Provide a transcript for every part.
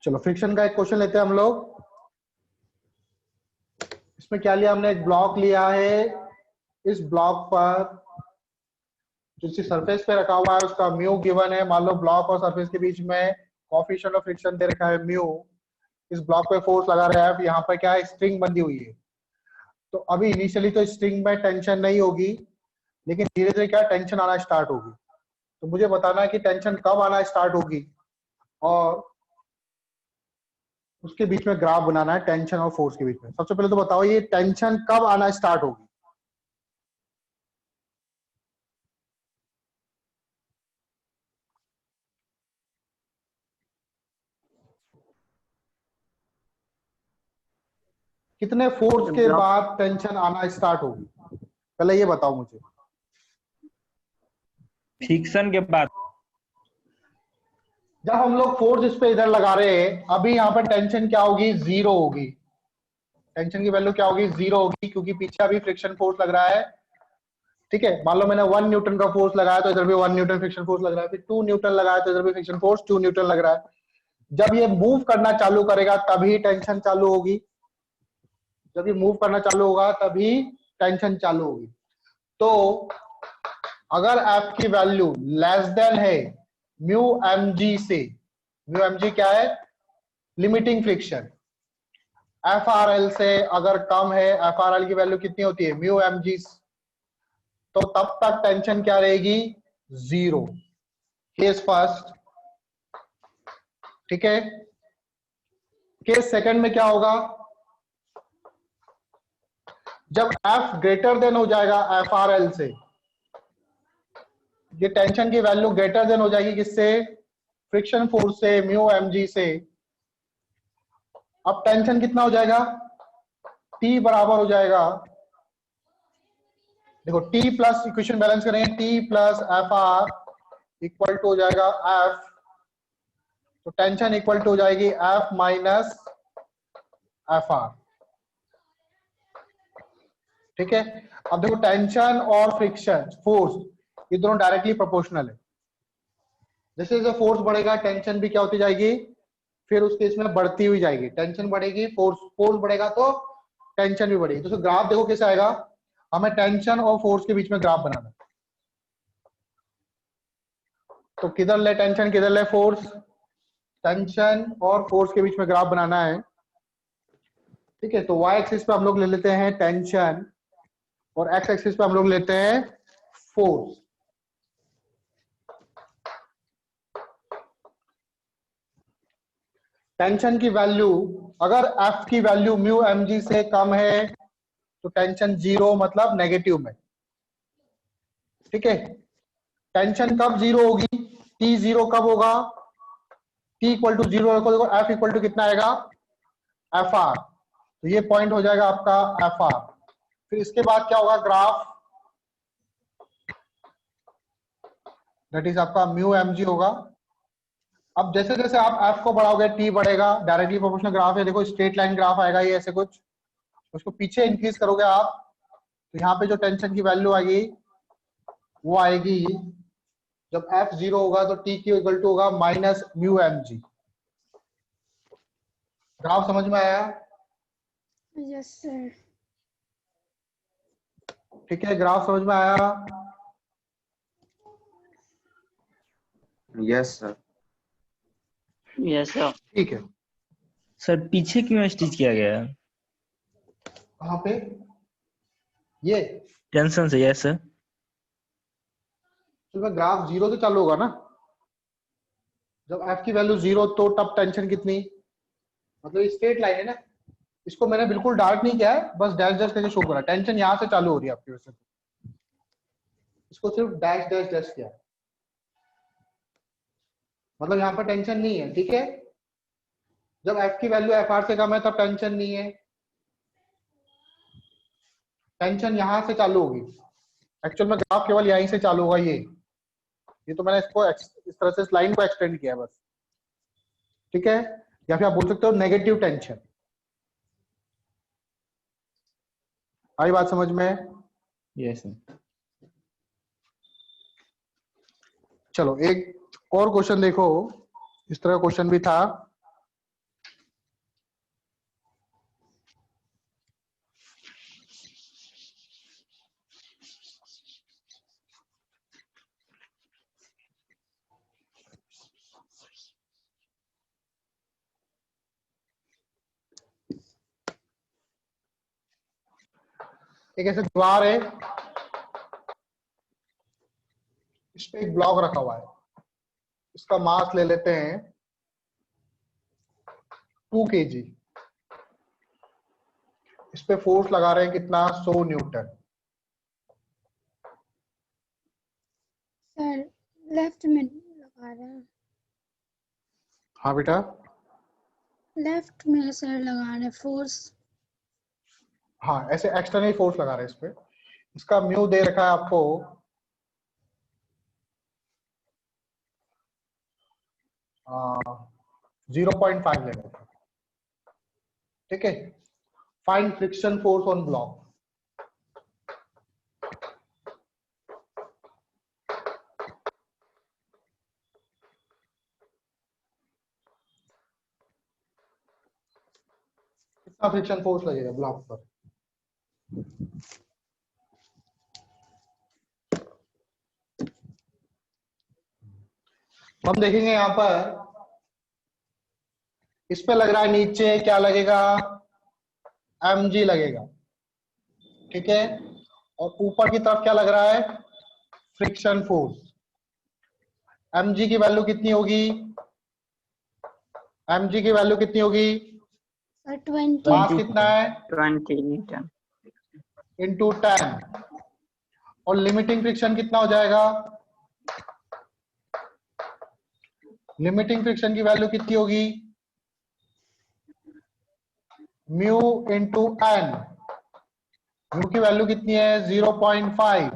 चलो फ्रिक्शन का एक क्वेश्चन लेते हैं हम लोग। इसमें क्या लिया हमने, एक ब्लॉक लिया है। इस ब्लॉक पर जिस सरफेस पे रखा हुआ है उसका म्यू गिवन है। मान लो ब्लॉक और सरफेस के बीच में कोएफिशिएंट ऑफ फ्रिक्शन दे रखा है म्यू। इस ब्लॉक पे फोर्स लगा रहा है, यहाँ पर क्या है, स्ट्रिंग बंधी हुई है। तो अभी इनिशियली तो स्ट्रिंग में टेंशन नहीं होगी, लेकिन धीरे धीरे क्या टेंशन आना स्टार्ट होगी। तो मुझे बताना है कि टेंशन कब आना स्टार्ट होगी और उसके बीच में ग्राफ बनाना है टेंशन और फोर्स के बीच में। सबसे पहले तो बताओ ये टेंशन कब आना स्टार्ट होगी। कितने फोर्स के बाद टेंशन आना स्टार्ट होगी, पहले ये बताओ मुझे। फ्रिक्शन के बाद। जब हम लोग फोर्स इस पे इधर लगा रहे हैं, अभी यहाँ पर टेंशन क्या होगी, जीरो होगी। टेंशन की वैल्यू क्या होगी, जीरो होगी, क्योंकि पीछे अभी फ्रिक्शन फोर्स लग रहा है। ठीक है, मान लो मैंने 1 न्यूटन का फोर्स लगाया तो इधर भी 1 न्यूटन फ्रिक्शन फोर्स लग रहा है, फिर 2 न्यूटन लगाया तो इधर भी फ्रिक्शन फोर्स 2 न्यूटन लग रहा है। जब ये मूव करना चालू करेगा तभी टेंशन चालू होगी। जब ये मूव करना चालू होगा तभी टेंशन चालू होगी। तो अगर एफ की वैल्यू लेस देन है म्यू एम जी से, म्यू एम जी क्या है, limiting friction, F R L से अगर कम है, एफ आर एल की वैल्यू कितनी होती है, म्यू एम जी, तो तब तक टेंशन क्या रहेगी, जीरो। Case first. ठीक है, केस सेकंड में क्या होगा, जब एफ ग्रेटर देन हो जाएगा एफ आर एल से, ये टेंशन की वैल्यू ग्रेटर देन हो जाएगी किससे, फ्रिक्शन फोर्स से, म्यू एम जी से। अब टेंशन कितना हो जाएगा, टी बराबर हो जाएगा, देखो टी प्लस इक्वेशन बैलेंस करेंगे, T plus F R equal to हो जाएगा एफ, तो टेंशन इक्वल टू हो जाएगी एफ माइनस एफ आर। ठीक है, अब देखो टेंशन और फ्रिक्शन फोर्स ये दोनों डायरेक्टली प्रोपोर्शनल है। जैसे जैसे फोर्स बढ़ेगा टेंशन भी क्या होती जाएगी, फिर उस केस में बढ़ती हुई जाएगी। टेंशन बढ़ेगी, फोर्स बढ़ेगा तो टेंशन भी बढ़ेगी। तो ग्राफ देखो कैसे आएगा, हमें टेंशन और फोर्स के बीच में ग्राफ बनाना है। तो किधर ले टेंशन, किधर ले फोर्स, टेंशन और फोर्स के बीच में ग्राफ बनाना है। ठीक है, तो वाई एक्सिस पे हम लोग ले लेते हैं टेंशन और एक्स एक्सिस पे हम लोग लेते हैं फोर्स। टेंशन की वैल्यू, अगर एफ की वैल्यू म्यू एम जी से कम है तो टेंशन जीरो, मतलब नेगेटिव में। ठीक है, टेंशन कब जीरो होगी, टी जीरो कब होगा, टी इक्वल टू जीरो रखो, देखो एफ इक्वल टू कितना आएगा, एफ आर, तो ये पॉइंट हो जाएगा आपका एफ आर। फिर इसके बाद क्या होगा, ग्राफ दैट इज आपका म्यू एम जी होगा। अब जैसे जैसे आप एफ को बढ़ाओगे टी बढ़ेगा, डायरेक्टली प्रोपोर्शनल ग्राफ है, देखो स्ट्रेट लाइन ग्राफ आएगा ये ऐसे कुछ। उसको पीछे इंक्रीज करोगे आप तो यहाँ पे जो टेंशन की वैल्यू आएगी वो आएगी, जब एफ जीरो होगा तो टी की इक्वल टू होगा minus mu M G. Graph समझ में आया? Yes sir. ठीक है, ग्राफ समझ में आया? Yes sir. Yes sir. ठीक है सर पीछे क्यों स्टिच किया गया है? कहाँ पे, ये टेंशन से? Yes sir. तो ग्राफ जीरो से चालू होगा ना, जब एफ की वैल्यू जीरो तो तब टेंशन कितनी, मतलब स्ट्रेट लाइन है ना। इसको मैंने बिल्कुल डार्क नहीं किया है, बस डैश डैश करके शो करा। टेंशन यहाँ से चालू हो रही है आपकी वजह से, इसको सिर्फ डैश डैश डैश किया, मतलब यहाँ पर टेंशन नहीं है। ठीक है, जब एफ की वैल्यू एफ आर से कम है तब टेंशन नहीं है, टेंशन यहाँ से चालू होगी। एक्चुअल में ग्राफ केवल यहीं से चालू होगा, ये तो मैंने इसको इस तरह से इस लाइन को एक्सटेंड किया है बस। ठीक है, या फिर आप बोल सकते हो नेगेटिव टेंशन। आई बात समझ में? Yes sir. चलो एक और क्वेश्चन देखो, इस तरह क्वेश्चन भी था। एक ऐसे दीवार है, इस पे एक ब्लॉक रखा हुआ है, इसका मास ले लेते हैं 2 kg। इस पे फोर्स लगा रहे हैं कितना, 100 न्यूटन। सर लेफ्ट में लगा रहे हैं, हाँ बेटा, लेफ्ट में सर लगा रहे हैं फोर्स। हाँ ऐसे एक्सटर्नल फोर्स लगा रहे हैं इस पे। इसका म्यू दे रखा है आपको 0.5 ले लेते हैं, ठीक है। Find friction force on block. कितना फ्रिक्शन फोर्स लगेगा ब्लॉक पर? हम देखेंगे यहां पर, इस पे लग रहा है नीचे क्या लगेगा, mg लगेगा, ठीक है। और ऊपर की तरफ क्या लग रहा है, फ्रिक्शन फोर्स। mg की वैल्यू कितनी होगी, mg की वैल्यू कितनी होगी, सर 20। मास कितना है 20 न्यूटन इंटू 10, और लिमिटिंग फ्रिक्शन कितना हो जाएगा, लिमिटिंग फ्रिक्शन की वैल्यू कितनी होगी, म्यू इंटू एन। म्यू की वैल्यू कितनी है 0.5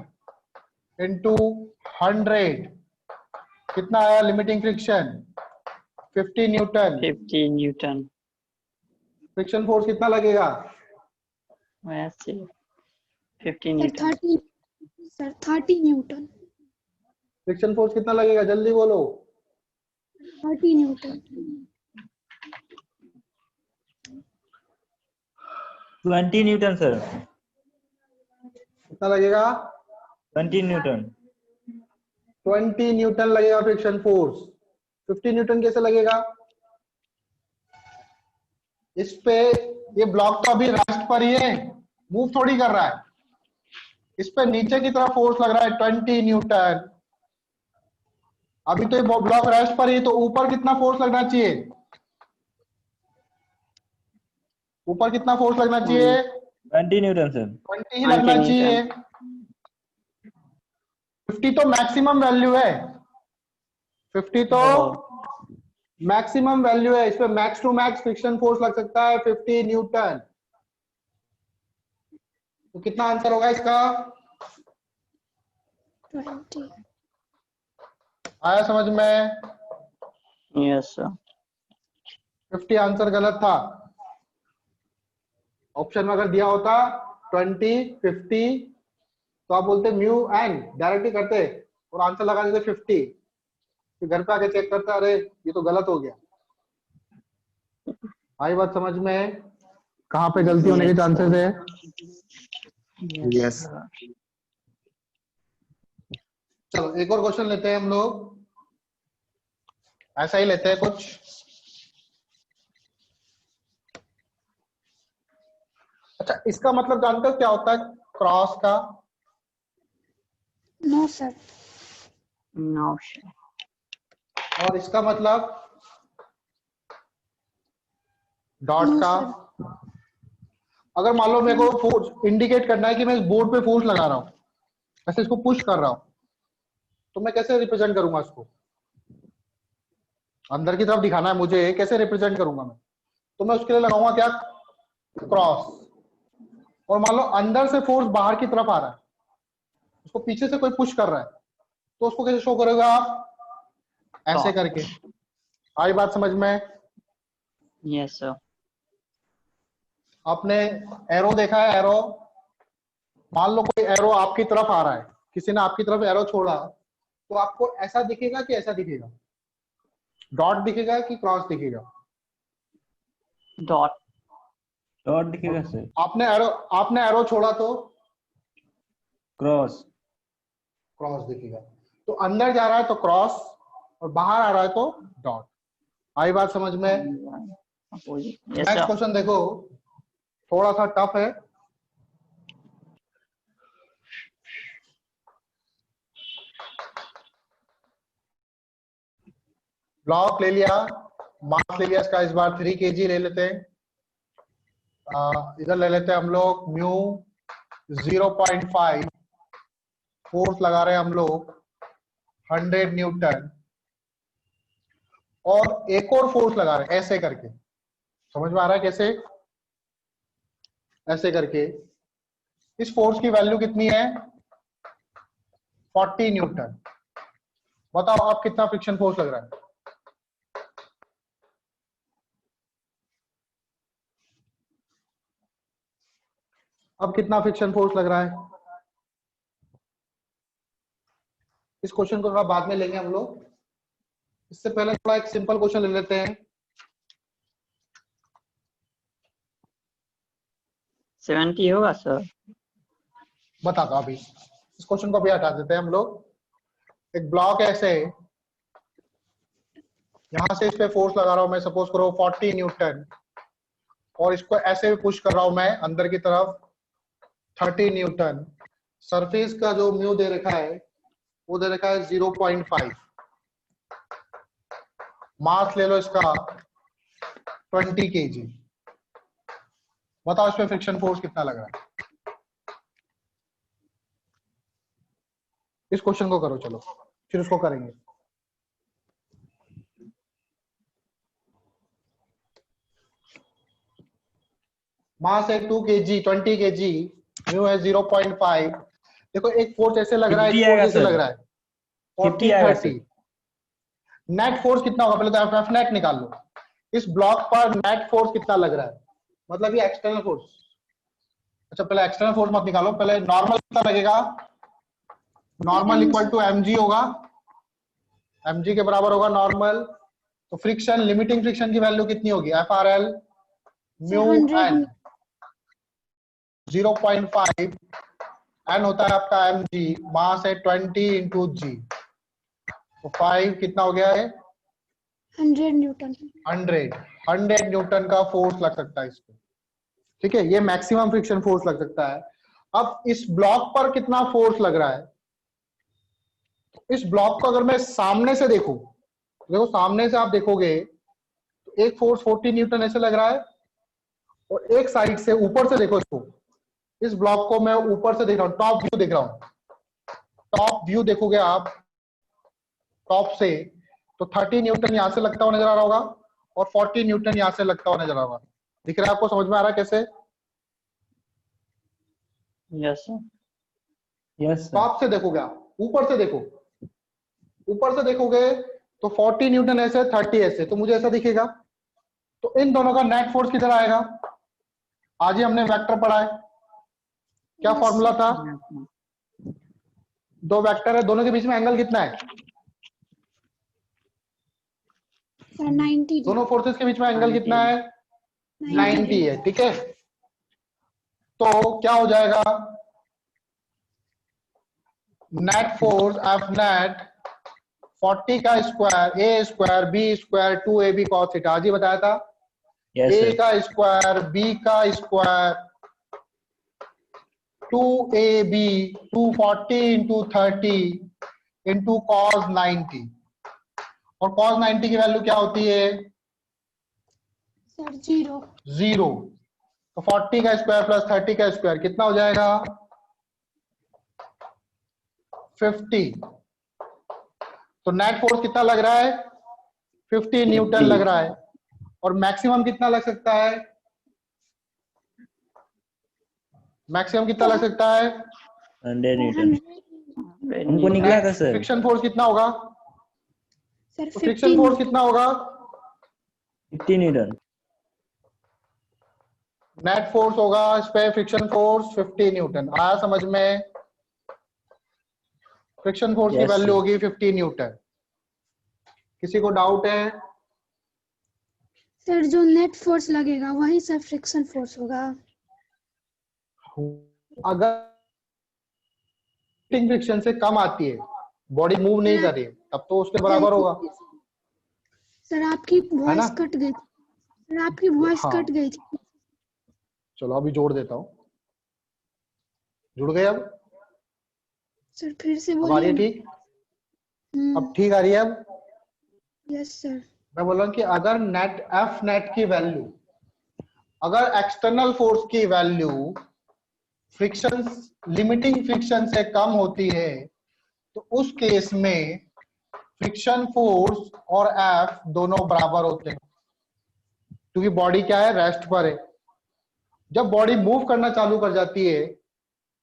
इंटू 100, कितना आया limiting friction 50 Newton. 50 Newton friction force कितना लगेगा, वैसे 50 sir Newton 30, sir 30 Newton. Friction force कितना लगेगा, जल्दी बोलो। 30 न्यूटन। 20 न्यूटन सर, कितना लगेगा, 20 न्यूटन 20 न्यूटन लगेगा फ्रिक्शन फोर्स। 50 न्यूटन कैसे लगेगा, इस पे ये ब्लॉक तो अभी रेस्ट पर ही है, मूव थोड़ी कर रहा है। इस पे नीचे की तरफ फोर्स लग रहा है 20 न्यूटन। अभी तो ये ब्लॉक रेस्ट पर ही है, तो ऊपर कितना फोर्स लगना चाहिए, ऊपर कितना फोर्स लगना चाहिए, 20 न्यूटन सर 20 ही लगना चाहिए। 50 तो मैक्सिमम वैल्यू है, 50 तो मैक्सिमम वैल्यू है, इस पे max to max friction force लग सकता है 50 न्यूटन। तो कितना आंसर होगा इसका, 20। आया समझ में, यस सर 50 आंसर गलत था। ऑप्शन में अगर दिया होता 20 50, तो आप बोलते म्यू एन, डायरेक्ट ही करते और आंसर लगा देते 50। फिर घर पे आके चेक करते, अरे ये तो गलत हो गया। आई बात समझ में, कहाँ पे गलती होने के चांसेस है। यस चलो एक और क्वेश्चन लेते हैं हम लोग, ऐसा ही लेते हैं कुछ। अच्छा, इसका मतलब जानते हो क्या होता है क्रॉस का, नो सर। नो और इसका मतलब डॉट नो का। सर। अगर मान लो मेरे को फोर्स इंडिकेट करना है कि मैं इस बोर्ड पे फोर्स लगा रहा हूं, ऐसे इसको पुश कर रहा हूं, तो मैं कैसे रिप्रेजेंट करूंगा इसको, अंदर की तरफ दिखाना है मुझे, कैसे रिप्रेजेंट करूंगा मैं, तो मैं उसके लिए लगाऊंगा क्या, क्रॉस। और मान लो अंदर से फोर्स बाहर की तरफ आ रहा है, उसको पीछे से कोई पुश कर रहा है, तो उसको कैसे शो करेगा आप, ऐसे करके। आई बात समझ में, यस सर आपने एरो देखा है, एरो, मान लो कोई एरो आपकी तरफ आ रहा है, किसी ने आपकी तरफ एरो छोड़ा, तो आपको ऐसा दिखेगा कि ऐसा दिखेगा, डॉट दिखेगा कि क्रॉस दिखेगा, डॉट डॉट दिखेगा सर आपने एरो छोड़ा तो क्रॉस क्रॉस दिखेगा। तो अंदर जा रहा है तो क्रॉस, और बाहर आ रहा है तो डॉट। आई बात समझ में। यस नेक्स्ट सर क्वेश्चन देखो, थोड़ा सा टफ है। ब्लॉक ले लिया, मास ले लिया इसका, इस बार 3 kg ले लेते हैं। इधर ले लेते हैं हम लोग म्यू 0.5, फोर्स लगा रहे हैं हम लोग 100 न्यूटन, और एक और फोर्स लगा रहे हैं ऐसे करके। समझ में आ रहा है कैसे? ऐसे करके। इस फोर्स की वैल्यू कितनी है? 40 न्यूटन। बताओ आप कितना फ्रिक्शन फोर्स लग रहा है? अब कितना फ्रिक्शन फोर्स लग रहा है? इस क्वेश्चन को थोड़ा बाद में लेंगे हम लोग, इससे पहले थोड़ा एक सिंपल क्वेश्चन ले लेते हैं। 70 होगा सर। बता दो अभी, इस क्वेश्चन को भी हटा देते हैं हम लोग। एक ब्लॉक ऐसे, यहां से इस पे फोर्स लगा रहा हूं मैं, सपोज करो 40 न्यूटन, और इसको ऐसे भी पुश कर रहा हूं मैं अंदर की तरफ 30 न्यूटन। सरफेस का जो म्यू दे रखा है वो दे रखा है 0.5। मास ले लो इसका 20 kg। बताओ इसमें फ्रिक्शन फोर्स कितना लग रहा है? इस क्वेश्चन को करो, चलो फिर उसको करेंगे। मास है 2 kg, 20 kg, म्यू है 0.5। देखो एक फोर्स ऐसे लग रहा है, 50 एक फोर्स आएगा ऐसे सर। लग रहा है 50 40 आएगा 30। सर। नेट फोर्स कितना होगा? पहले तो एफ नेट निकाल लो। इस ब्लॉक पर नेट फोर्स कितना लग रहा है, मतलब ये एक्सटर्नल फोर्स। अच्छा पहले एक्सटर्नल फोर्स मत निकालो, पहले नॉर्मल कितना लगेगा? नॉर्मल इक्वल टू mg होगा, mg के बराबर होगा नॉर्मल। तो फ्रिक्शन, लिमिटिंग फ्रिक्शन की वैल्यू कितनी होगी? FRL म्यू 100 n 0.5, n होता है आपका mg, मास है 20 इंटू जी, तो 5 कितना हो गया है? 100 न्यूटन। 100 न्यूटन का फोर्स लग सकता है इस पे। ठीक है, ये मैक्सिमम फ्रिक्शन फोर्स लग सकता है। अब इस ब्लॉक पर कितना फोर्स लग रहा है? इस ब्लॉक को अगर मैं सामने से देखूं, देखो सामने से आप देखोगे तो एक फोर्स 40 न्यूटन ऐसे लग रहा है, और एक साइड से ऊपर से देखो इसको, इस ब्लॉक को मैं ऊपर से देख रहा हूं, टॉप व्यू देख रहा हूं। टॉप व्यू देखोगे आप टॉप से, तो 30 न्यूटन यहां से लगता हुआ नजर आ रहा होगा, और 40 न्यूटन यहां से लगता हुआ नजर आ रहा होगा। दिख रहा है आपको? समझ में आ रहा है कैसे? Yes sir. Yes sir. Top से देखोगे आप, ऊपर से देखो, ऊपर से देखोगे तो 40 न्यूटन ऐसे, 30 ऐसे, तो मुझे ऐसा दिखेगा। तो इन दोनों का नेट फोर्स किधर आएगा? आज ही हमने वेक्टर पढ़ा है, क्या Yes, फॉर्मूला sir. था? दो वेक्टर है, दोनों के बीच में एंगल कितना है? Sir, 90 दोनों फोर्सेस के बीच में एंगल 90 कितना है? 90 90 है। ठीक है, तो क्या हो जाएगा? नेट फोर्स एफ नेट 40 का square A square B square 2ab cos theta, आज ही बताया था। Yes A sir. का स्क्वायर बी का square 2ab 240 into 30 into cos 90, और cos 90 की वैल्यू क्या होती है? सर 0 0। तो 40 का स्क्वायर प्लस 30 का स्क्वायर कितना हो जाएगा? 50। तो नेट फोर्स कितना लग रहा है? 50 न्यूटन लग रहा है। और मैक्सिमम कितना लग सकता है? मैक्सिमम कितना लग सकता है? 100 न्यूटन। 100 हमको निकला था सर। फ्रिक्शन फोर्स कितना होगा? सर तो फ्रिक्शन 50 फोर्स कितना होगा? 50 न्यूटन। नेट फोर्स होगा इस पे फ्रिक्शन फोर्स 50 न्यूटन। आया समझ में? फ्रिक्शन फोर्स की Yes, वैल्यू sir. होगी 50 न्यूटन। किसी को डाउट है? सर जो नेट फोर्स लगेगा वही सर फ्रिक्शन फोर्स होगा। अगर फ्रिक्शन से कम आती है, बॉडी मूव नहीं कर रही है, तब तो उसके बराबर होगा, सर आपकी है ना? वॉइस कट गई थी। सर आपकी वॉइस हाँ, कट गई थी। चलो अभी जोड़ देता हूं। जुड़ गए अब? सर फिर से अब आ रही बोलिए है ना। ठीक? अब ठीक आ रही है अब? Yes sir. मैं बोल रहा हूँ कि अगर नेट एफ नेट की वैल्यू, अगर एक्सटर्नल फोर्स की वैल्यू फ्रिक्शन, लिमिटिंग फ्रिक्शन से कम होती है तो उस केस में फ्रिक्शन फोर्स और एफ दोनों बराबर होते हैं, क्योंकि बॉडी क्या है, रेस्ट पर है। जब बॉडी मूव करना चालू कर जाती है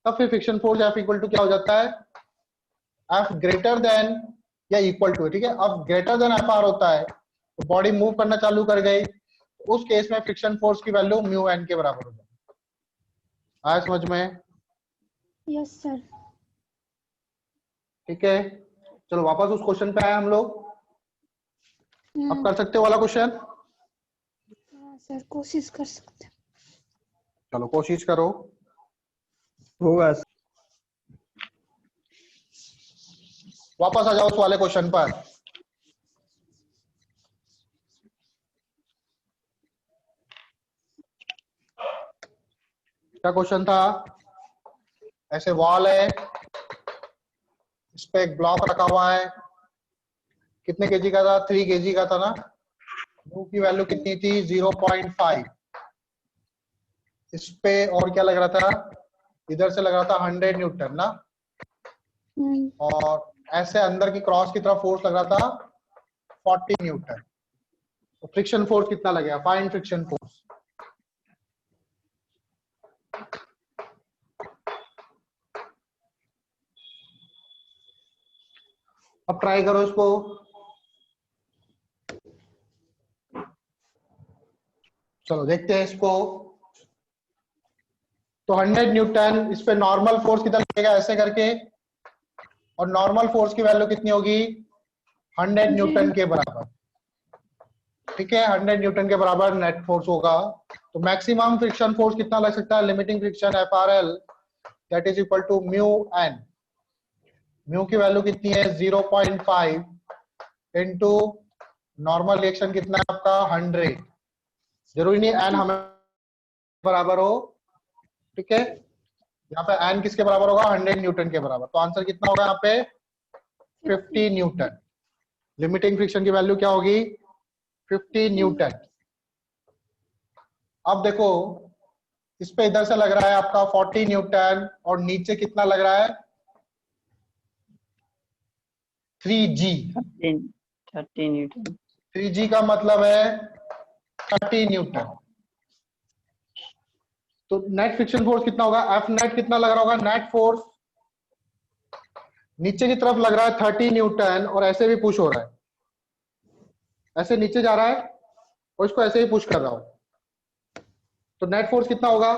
तब फिर friction force F equal to क्या हो जाता है, एफ ग्रेटर देन या इक्वल टू, ठीक है। अब ग्रेटर देन एफ आर होता है तो बॉडी मूव करना चालू कर गई, तो उस केस में फ्रिक्शन फोर्स की वैल्यू म्यू एन के बराबर हो जाती है। आया समझ में? Yes sir. ठीक है, चलो वापस उस क्वेश्चन पे आए हम लोग। अब कर सकते हो वाला क्वेश्चन? हाँ सर, कोशिश कर सकते हैं। चलो कोशिश करो। होगा। वापस आ जाओ उस वाले क्वेश्चन पर। क्या क्वेश्चन था? ऐसे वॉल है, इस पे एक ब्लॉक रखा हुआ है, कितने केजी का था? 3 केजी का था ना। म्यू की वैल्यू कितनी थी? 0.5। इस पे और क्या लग रहा था? इधर से लग रहा था 100 न्यूटन ना, और ऐसे अंदर की क्रॉस की तरफ फोर्स लग रहा था 40 न्यूटन। तो फ्रिक्शन फोर्स कितना लगेगा? Find friction force. अब ट्राई करो इसको। चलो देखते हैं इसको। तो 100 न्यूटन, इस पे नॉर्मल फोर्स कितना लगेगा ऐसे करके, और नॉर्मल फोर्स की वैल्यू कितनी होगी? 100 न्यूटन के बराबर। ठीक है, 100 न्यूटन के बराबर नेट फोर्स होगा। तो मैक्सिमम फ्रिक्शन फोर्स कितना लग सकता है? Limiting friction F R L, that is equal to mu N. Mu की वैल्यू कितनी है? 0.5 इंटू नॉर्मल रिएक्शन कितना है आपका? 100। जरूरी नहीं एन हमें बराबर हो, ठीक है। यहाँ पे एन किसके बराबर होगा? 100 न्यूटन के बराबर। तो आंसर कितना होगा यहाँ पे? 50 न्यूटन। लिमिटिंग फ्रिक्शन की वैल्यू क्या होगी? 50 न्यूटन। अब देखो, इस पे इधर से लग रहा है आपका 40 न्यूटन, और नीचे कितना लग रहा है? 3G। 30 न्यूटन। 3G का मतलब है 30 न्यूटन। तो नेट फ्रिक्शन फोर्स कितना होगा? एफ नेट कितना लग रहा होगा? नेट फोर्स नीचे की तरफ लग रहा है 30 न्यूटन, और ऐसे भी पुश हो रहा है, ऐसे नीचे जा रहा है और इसको ऐसे ही पुश कर रहा हूं। तो नेट फोर्स कितना होगा?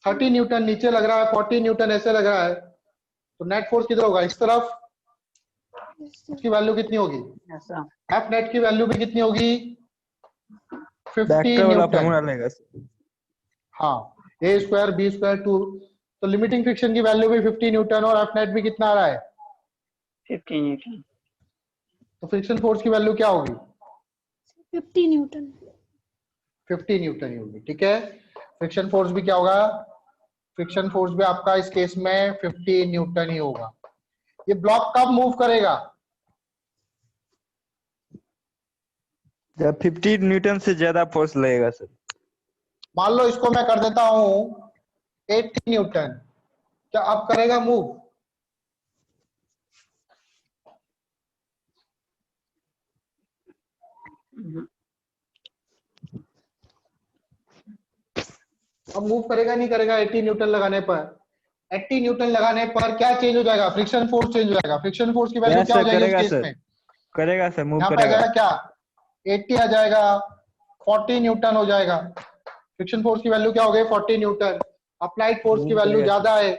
30 न्यूटन नीचे लग रहा है, 40 न्यूटन ऐसे लग रहा है, तो नेट फोर्स किधर होगा? इस तरफ। उसकी वैल्यू कितनी होगी? ऐसा। एफ नेट की वैल्यू भी कितनी होगी? 50 वेक्टर वाला न्यूटन। फॉर्मूला लेगा। हाँ, ए स्क्वायर बी स्क्वायर 2। तो लिमिटिंग फ्रिक्शन की वैल्यू भी 50 न्यूटन, और एफ नेट भी कितना आ रहा है? 50 न्यूटन। तो फ्रिक्शन फोर्स की वैल्यू क्या होगी? 50 न्यूटन। 50 न्यूटन ही होगी, ठीक है। फ्रिक्शन फोर्स भी क्या होगा? फ्रिक्शन फोर्स भी आपका इस केस में 50 न्यूटन ही होगा। ये ब्लॉक कब मूव करेगा? जब 50 न्यूटन से ज्यादा फोर्स लगेगा सर। मान लो इसको मैं कर देता हूं 80 न्यूटन, क्या अब करेगा मूव? अब मूव करेगा नहीं करेगा? 80 न्यूटन लगाने पर, 80 न्यूटन लगाने पर क्या चेंज हो जाएगा? फ्रिक्शन फोर्स चेंज हो जाएगा। फ्रिक्शन फोर्स की वैल्यू यस क्या हो सर, जाएगी उस करेगा केस सर। में? करेगा सर, मूव यहाँ पे आ करेगा। जाएगा क्या? 80 आ जाएगा, 40 न्यूटन हो जाएगा। फ्रिक्शन फोर्स की वैल्यू क्या हो गई? 40 न्यूटन। अप्लाइड फोर्स की मूव वैल्यू करेगा ज्यादा है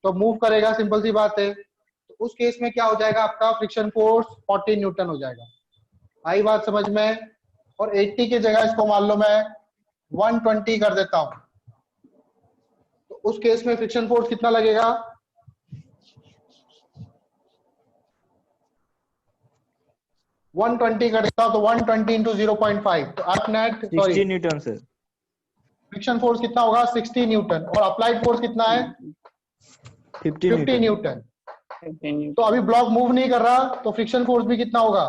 तो मूव करेगा, सिंपल सी बात है। तो उस केस में क्या हो जाएगा आपका? फ्रिक्शन फोर्स 40 न्यूटन हो जाएगा। आई बात समझ में? और 80 की जगह इसको मान लो मैं 120 कर देता हूं, तो उस केस में फ्रिक्शन फोर्स कितना लगेगा? 120 कर देता हूं तो 120 इंटू 0.5, तो F net, sorry 60 Newton sir. Friction force कितना होगा? 60 न्यूटन। और अप्लाइड फोर्स कितना है? 50 50 न्यूटन। न्यूटन। 50 न्यूटन। तो अभी ब्लॉक मूव नहीं कर रहा, तो फ्रिक्शन फोर्स भी कितना होगा?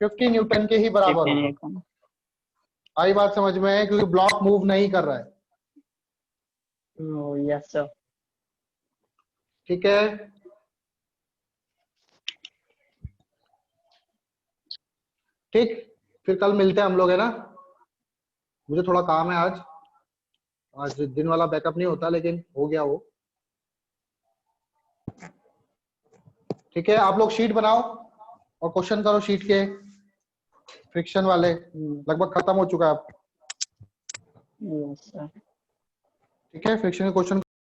50 न्यूटन के ही बराबर 50 होगा। न्यूटन। आई बात समझ में? क्योंकि ब्लॉक मूव नहीं कर रहा है। Yes sir. ठीक है, ठीक, फिर कल मिलते हैं हम लोग, है ना? मुझे थोड़ा काम है आज दिन वाला बैकअप नहीं होता, लेकिन हो गया वो। ठीक है, आप लोग शीट बनाओ और क्वेश्चन करो शीट के, फ्रिक्शन वाले लगभग खत्म हो चुका है अब। Yes sir. ठीक है, फ्रिक्शन के क्वेश्चन